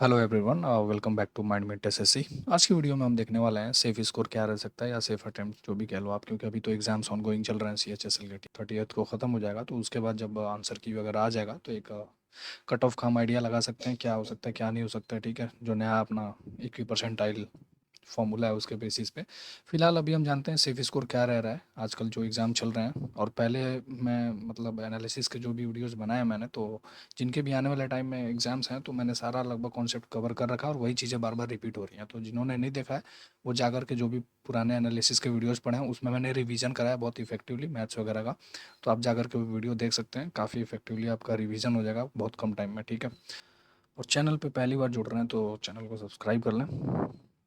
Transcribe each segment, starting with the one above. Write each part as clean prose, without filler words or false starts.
Hello everyone, welcome back to mind मिट SSC. आज की वीडियो में हम देखने वाले हैं सेफ स्कोर क्या रह सकता है या सेफ अटेम्प्ट जो भी कह लो आप, क्योंकि अभी तो एग्जाम्स ऑनगोइंग चल रहे हैं। सीएचएसएल के 30th को ख़त्म हो जाएगा, तो उसके बाद जब आंसर की वगैरह आ जाएगा तो एक कट ऑफ का हम आइडिया लगा सकते हैं क्या हो सकता है क्या नहीं हो सकता है। ठीक है, जो नया अपना 21 परसेंटाइल फॉर्मूला है उसके बेसिस पे फिलहाल अभी हम जानते हैं सेफ स्कोर क्या रह रहा है आजकल जो एग्ज़ाम चल रहे हैं। और पहले मैं मतलब एनालिसिस के जो भी वीडियोस बनाए मैंने, तो जिनके भी आने वाले टाइम में एग्ज़ाम्स हैं तो मैंने सारा लगभग कॉन्सेप्ट कवर कर रखा है और वही चीज़ें बार बार रिपीट हो रही हैं। तो जिन्होंने नहीं देखा है वो जाकर के जो भी पुराने एनालिसिस के वीडियोस पढ़े हैं उसमें मैंने रिवीजन कराया बहुत इफेक्टिवली मैथ्स वगैरह का। तो आप जाकर के वो वीडियो देख सकते हैं, काफ़ी इफेक्टिवली आपका रिवीजन हो जाएगा बहुत कम टाइम में। ठीक है, और चैनल पे पहली बार जुड़ रहे हैं तो चैनल को सब्सक्राइब कर लें।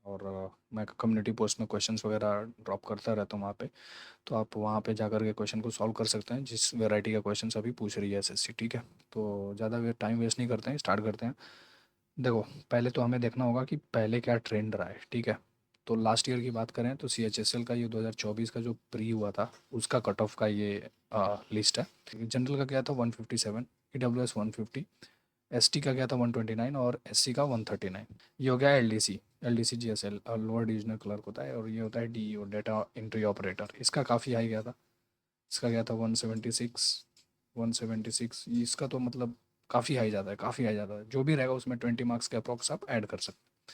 और मैं कम्युनिटी पोस्ट में क्वेश्चंस वगैरह ड्रॉप करता रहता हूँ वहाँ पे, तो आप वहाँ पे जाकर के क्वेश्चन को सॉल्व कर सकते हैं जिस वैरायटी का क्वेश्चन अभी पूछ रही है एसएससी। ठीक है, तो ज़्यादा टाइम वेस्ट नहीं करते हैं, स्टार्ट करते हैं। देखो, पहले तो हमें देखना होगा कि पहले क्या ट्रेंड रहा है। ठीक है, तो लास्ट ईयर की बात करें तो सीएचएसएल का ये 2024 का जो प्री हुआ था उसका कट ऑफ का ये लिस्ट है। जनरल का क्या था 157, ईडब्ल्यूएस 150, एसटी का क्या था 129 और एससी का 139। ये हो गया LDC. LDC GSL lower divisional clerk होता है, और ये होता है डीईओ डेटा एंट्री ऑपरेटर। इसका काफ़ी हाई गया था, इसका गया था 176। 176 इसका तो मतलब काफ़ी हाई जाता है, काफ़ी हाई जाता है। जो भी रहेगा उसमें 20 मार्क्स के अप्रॉक्स आप ऐड कर सकते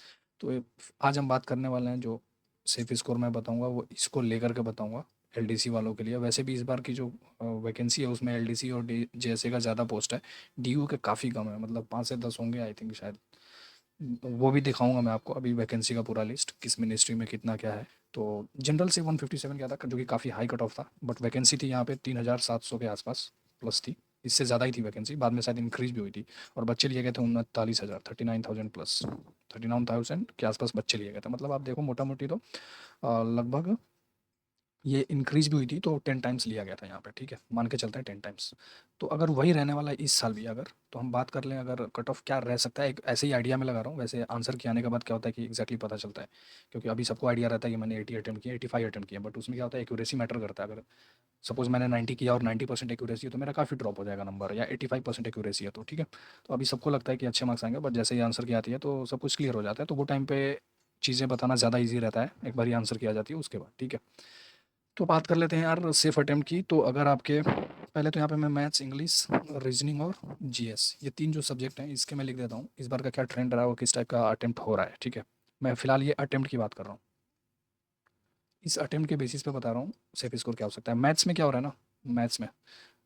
हैं। तो आज हम बात करने वाले हैं जो सेफ स्कोर मैं बताऊंगा वो इसको लेकर के बताऊंगा एलडीसी वालों के लिए। वैसे भी इस बार की जो वैकेंसी है उसमें एलडीसी और जेएसए का ज़्यादा पोस्ट है, डीयू के काफ़ी कम है, मतलब 5 से 10 होंगे आई थिंक शायद। वो भी दिखाऊंगा मैं आपको अभी वैकेंसी का पूरा लिस्ट किस मिनिस्ट्री में कितना क्या है। तो जनरल से 157 क्या था जो कि काफ़ी हाई कट ऑफ था, बट वैकेंसी थी यहाँ पे 3700 के आसपास प्लस थी। इससे ज़्यादा ही थी वैकेंसी, बाद में शायद इंक्रीज भी हुई थी। और बच्चे लिए गए थे 39,000, 39,000 प्लस, 39,000 के आसपास बच्चे लिए गए थे। मतलब आप देखो मोटा मोटी तो लगभग ये इंक्रीज भी हुई थी, तो 10 टाइम्स लिया गया था यहाँ पे। ठीक है, मान के चलते हैं 10 टाइम्स। तो अगर वही रहने वाला है इस साल भी, अगर तो हम बात कर लें अगर कट ऑफ क्या रह सकता है, एक ऐसे ही आइडिया में लगा रहा हूँ। वैसे आंसर के आने के बाद क्या होता है कि एग्जैक्टली पता चलता है, क्योंकि अभी सबको आइडिया रहता है कि मैंने 80 अटेम्प्ट किया, 85 अटेम्प्ट किया, बट उसमें क्या होता है एक्यूरेसी मैटर करता है। अगर सपोज मैंने 90 किया और 90% एक्यूरेसी है तो मेरा काफ़ी ड्रॉप हो जाएगा नंबर, या 85% एक्यूरेसी है तो। ठीक है, तो अभी सबको लगता है कि अच्छे मार्क्स आएंगे, बट जैसे ही आंसर की आती है तो सब कुछ क्लियर हो जाता है। तो वो टाइम पे चीज़ें बताना ज़्यादा ईजी रहता है, एक बार ही आंसर किया जाती है उसके बाद। ठीक है, तो बात कर लेते हैं यार सेफ अटेम्प्ट की। तो अगर आपके पहले तो यहाँ पे मैं मैथ्स, इंग्लिश, रीजनिंग और जीएस, ये तीन जो सब्जेक्ट हैं इसके मैं लिख देता हूँ इस बार का क्या ट्रेंड रहा है और किस टाइप का अटेम्प्ट हो रहा है। ठीक है, मैं फिलहाल ये अटेम्प्ट की बात कर रहा हूँ, इस अटेम्प्ट के बेसिस पे बता रहा हूँ सेफ स्कोर क्या हो सकता है। मैथ्स में क्या हो रहा है ना, मैथ्स में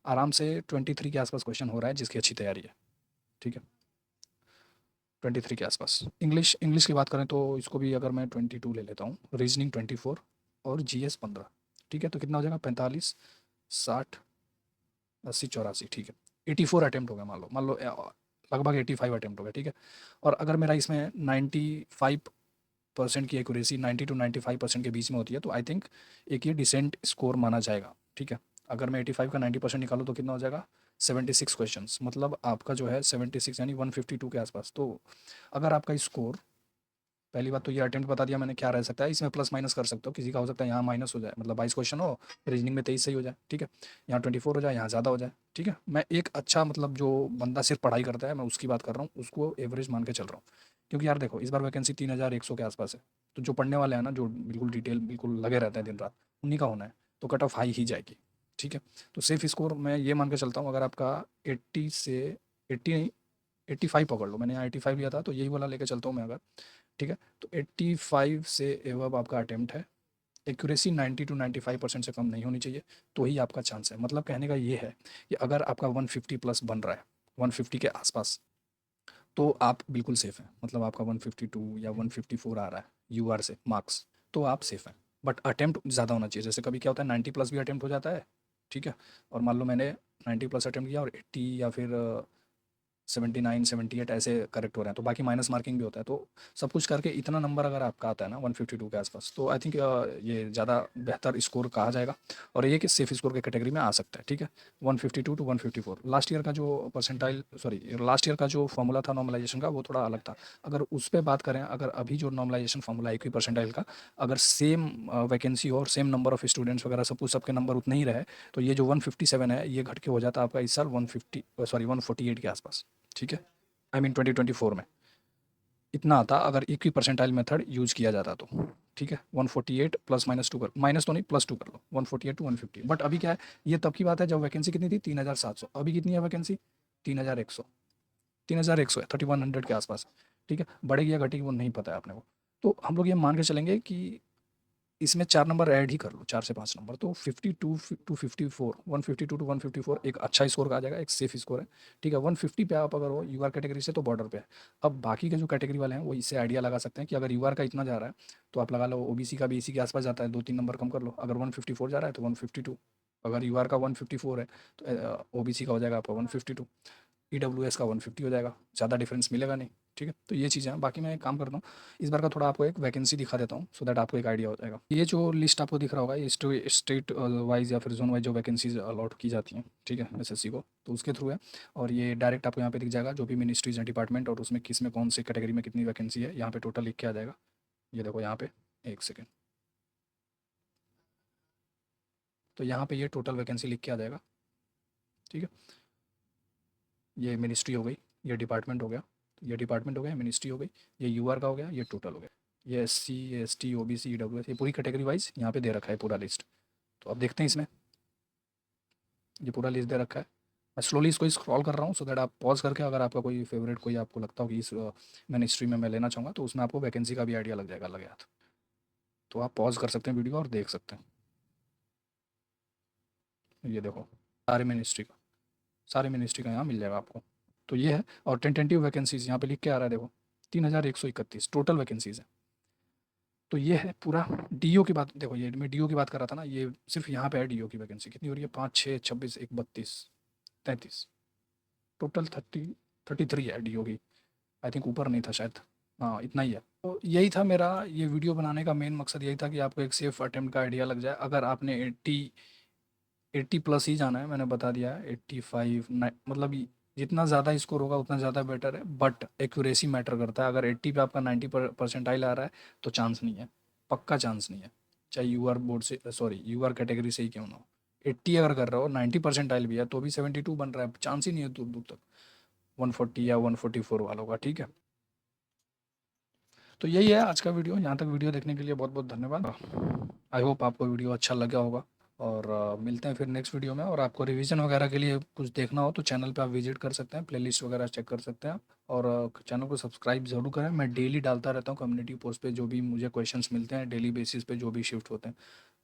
आराम से 23 के आसपास क्वेश्चन हो रहा है जिसकी अच्छी तैयारी है। ठीक है, 23 के आसपास। इंग्लिश इंग्लिश की बात करें तो इसको भी अगर मैं 22 ले लेता हूँ, रीजनिंग 24 और जीएस 15। ठीक है, तो कितना हो जाएगा 45, 60, 80, 84। ठीक है, 84 अटेम्प्ट हो गया, मान लो लगभग 85 अटेम्प्ट हो गया। ठीक है, और अगर मेरा इसमें 95% की एक्यूरेसी 90 to 95% के बीच में होती है तो आई थिंक एक ये डिसेंट स्कोर माना जाएगा। ठीक है, अगर मैं 85 का 90% निकालूँ तो कितना हो जाएगा 76 क्वेश्चंस, मतलब आपका जो है 76 यानी 152 के आसपास। तो अगर आपका स्कोर, पहली बात तो ये अटेम्प्ट बता दिया मैंने क्या रह सकता है, इसमें प्लस माइनस कर सकते हो, किसी का हो सकता है यहाँ माइनस हो जाए, मतलब 22 क्वेश्चन हो, रीजनिंग में 23 सही हो जाए। ठीक है, यहाँ 24 हो जाए, यहाँ ज़्यादा हो जाए। ठीक है, मैं एक अच्छा मतलब जो बंदा सिर्फ पढ़ाई करता है मैं उसकी बात कर रहा हूँ, उसको एवरेज मान के चल रहा हूँ। क्योंकि यार देखो इस बार वैकेंसी 3100 के आसपास है, तो जो पढ़ने वाले हैं ना, जो बिल्कुल डिटेल बिल्कुल लगे रहते हैं दिन रात, उन्हीं का होना है, तो कट ऑफ हाई ही जाएगी। ठीक है, तो सेफ स्कोर मैं ये मान के चलता हूँ, अगर आपका 80 से 80 नहीं, 85 पकड़ लो, मैंने यहाँ 85 लिया था तो यही वाला लेके चलता हूँ मैं अगर। ठीक है, तो 85 से एवब आपका अटेम्प्ट है, एक्यूरेसी 90 to 95% से कम नहीं होनी चाहिए, तो ही आपका चांस है। मतलब कहने का ये है कि अगर आपका 150 प्लस बन रहा है, 150 के आसपास, तो आप बिल्कुल सेफ हैं। मतलब आपका 152 या 154 आ रहा है यूआर से मार्क्स, तो आप सेफ हैं। बट अटेम्प्ट ज़्यादा होना चाहिए, जैसे कभी क्या होता है 90 प्लस भी अटेम्प्ट हो जाता है। ठीक है, और मान लो मैंने 90 प्लस अटेम्प्ट किया और 80 या फिर 79, 78 ऐसे करेक्ट हो रहे हैं, तो बाकी माइनस मार्किंग भी होता है। तो सब कुछ करके इतना नंबर अगर आपका आता है ना 152 के आसपास, तो आई थिंक ये ज़्यादा बेहतर स्कोर कहा जाएगा, और ये कि सेफ स्कोर के कैटेगरी में आ सकता है। ठीक है, 152 टू 154 लास्ट ईयर का जो परसेंटाइल, सॉरी लास्ट ईयर का जो फॉर्मूला था नॉर्मलाइजेशन का वो थोड़ा अलग था। अगर उस पर बात करें, अगर अभी जो नॉर्मलाइजेशन फॉर्मूला है 21 परसेंटाइल का, अगर सेम वैकेंसी हो और सेम नंबर ऑफ स्टूडेंट्स वगैरह सब कुछ सबके नंबर उतने ही रहे, तो ये जो 157 है ये घट के हो जाता है आपका इस साल 150, सॉरी 148 के आसपास। ठीक है, आई मीन 2024 में। इतना आता अगर इक्वी परसेंटाइल मेथड यूज़ किया जाता तो। ठीक है, 148 प्लस माइनस टू कर, माइनस तो नहीं प्लस टू कर लो, 148 टू 150। बट अभी क्या है, ये तब की बात है जब वैकेंसी कितनी थी, 3700। अभी कितनी है वैकेंसी, 3100। 3100 है, 3100 के आसपास। ठीक है, बढ़ेगी या घटेगी वो नहीं पता है अपने को। तो हम लोग ये मान के चलेंगे कि इसमें 4 नंबर ऐड ही कर लो, 4 से 5 नंबर, तो 52 टू 54, 152 टू 154 एक अच्छा स्कोर का आ जाएगा, एक सेफ स्कोर है। ठीक है, 150 पे आप अगर हो यूआर कैटेगरी से तो बॉर्डर पे है। अब बाकी के जो कैटेगरी वाले हैं वो इससे आइडिया लगा सकते हैं कि अगर यूआर का इतना जा रहा है तो आप लगा लो ओबीसी का भी इसी के आसपास जाता है, 2-3 नंबर कम कर लो। अगर 154 जा रहा है तो 152, अगर यूआर का 154 है तो ओबीसी का हो जाएगा आपका 152, ईडब्ल्यूएस का 150 हो जाएगा, ज़्यादा डिफरेंस मिलेगा नहीं। ठीक है, तो ये चीज़ें हैं। बाकी मैं एक काम करता हूँ, इस बार का थोड़ा आपको एक वैकेंसी दिखा देता हूँ सो दैट आपको एक आइडिया हो जाएगा। ये जो लिस्ट आपको दिख रहा होगा ये स्टेट वाइज या फिर जोन वाइज जो वैकेंसीज अलॉट की जाती हैं, ठीक है, एसएससी को, तो उसके थ्रू है। और ये डायरेक्ट आपको यहाँ पे दिख जाएगा जो भी मिनिस्ट्रीज हैं, डिपार्टमेंट, और उसमें किस में कौन सी कैटेगरी में कितनी वैकेंसी है, यहाँ पे टोटल लिख के आ जाएगा। ये देखो यहाँ पे, एक सेकेंड, तो यहाँ पे ये टोटल वैकेंसी लिख के आ जाएगा। ठीक है, ये मिनिस्ट्री हो गई, ये डिपार्टमेंट हो गया, ये डिपार्टमेंट हो गया, मिनिस्ट्री हो गई, ये यूआर का हो गया, ये टोटल हो गया, ये एससी, एसटी, ओबीसी, ईडब्ल्यूएस, ये पूरी कैटेगरी वाइज यहाँ पे दे रखा है पूरा लिस्ट। तो अब देखते हैं इसमें, ये पूरा लिस्ट दे रखा है। मैं स्लोली इसको स्क्रॉल कर रहा हूँ सो दैट आप पॉज करके अगर आपका कोई फेवरेट कोई आपको लगता हो कि इस मिनिस्ट्री में मैं लेना चाहूँगा तो उसमें आपको वैकेंसी का भी आइडिया लग जाएगा, लगे हाथ। तो आप पॉज कर सकते हैं वीडियो और देख सकते हैं। ये देखो सारे मिनिस्ट्री का यहाँ मिल जाएगा आपको। तो ये है, और टेंटेटिव वैकेंसीज यहाँ पे लिख के आ रहा है देखो, 3131 टोटल वैकेंसीज है। तो ये है पूरा। डीओ की बात देखो, ये मैं डीओ की बात कर रहा था ना, ये सिर्फ यहाँ पे है डीओ की वैकेंसी कितनी हो रही है, 5, 6, 26, 1, 32, 33, टोटल 33 है डीओ की। आई थिंक ऊपर नहीं था शायद, हाँ इतना ही है। तो यही था मेरा ये वीडियो बनाने का मेन मकसद, यही था कि आपको एक सेफ अटेम्प्ट का आइडिया लग जाए। अगर आपने 80 प्लस ही जाना है, मैंने बता दिया है, 85 मतलब जितना ज़्यादा स्कोर होगा उतना ज़्यादा बेटर है, बट एक्यूरेसी मैटर करता है। अगर 80 पे आपका 90% आ रहा है तो चांस नहीं है, पक्का चांस नहीं है, चाहे यूआर बोर्ड से, सॉरी यूआर कैटेगरी से ही क्यों ना हो। 80 अगर कर रहे हो, 90% भी है तो भी 72 बन रहा है, चांस ही नहीं है दूर दूर तक 140 या 144 वालों का। ठीक है, तो यही है आज का वीडियो। यहाँ तक वीडियो देखने के लिए बहुत बहुत धन्यवाद। आई होप आपको वीडियो अच्छा लगा होगा, और मिलते हैं फिर नेक्स्ट वीडियो में। और आपको रिवीजन वगैरह के लिए कुछ देखना हो तो चैनल पे आप विजिट कर सकते हैं, प्लेलिस्ट वगैरह चेक कर सकते हैं आप। और चैनल को सब्सक्राइब ज़रूर करें, मैं डेली डालता रहता हूँ कम्युनिटी पोस्ट पे जो भी मुझे क्वेश्चंस मिलते हैं डेली बेसिस पे, जो भी शिफ्ट होते हैं,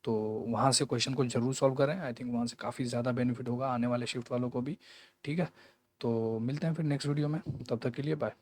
तो वहाँ से क्वेश्चन को ज़रूर सॉल्व करें। आई थिंक वहाँ से काफ़ी ज़्यादा बेनिफिट होगा आने वाले शिफ्ट वालों को भी। ठीक है, तो मिलते हैं फिर नेक्स्ट वीडियो में, तब तक के लिए बाय।